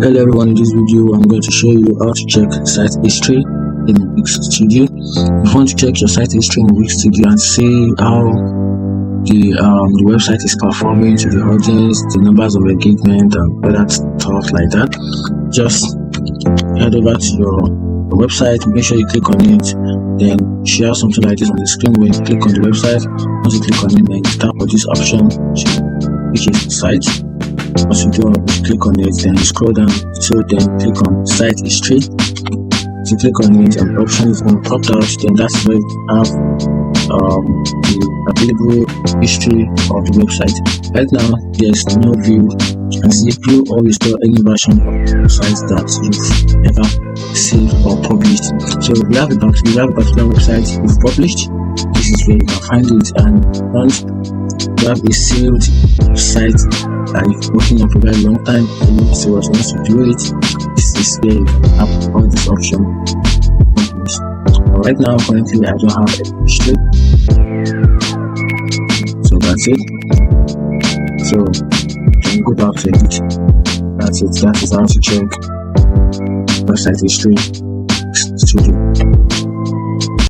Hello everyone, in this video I'm going to show you how to check site history in Wix Studio. If you want to check your site history in Wix Studio and see how the website is performing to the audience, the numbers of engagement and other stuff like that, just head over to your website, make sure you click on it, then share something like this on the screen. When you click on the website, once you click on it, then you tap on this option which is site. Once you click on it, then you scroll down, so then click on site history. So you click on it and the option is going to pop out, then that's where you have the available history of the website. Right now there's no view, and see view or restore any version of the site that you've ever saved or published. So if you have a particular website you've published, this is where you can find it. And once you have a saved site that you've working on for a very long time and you see what you want to do it, this is where you have all this option. Right now currently I don't have a history, so that's it. So you can go back to it. That's it. That is how to check website history studio.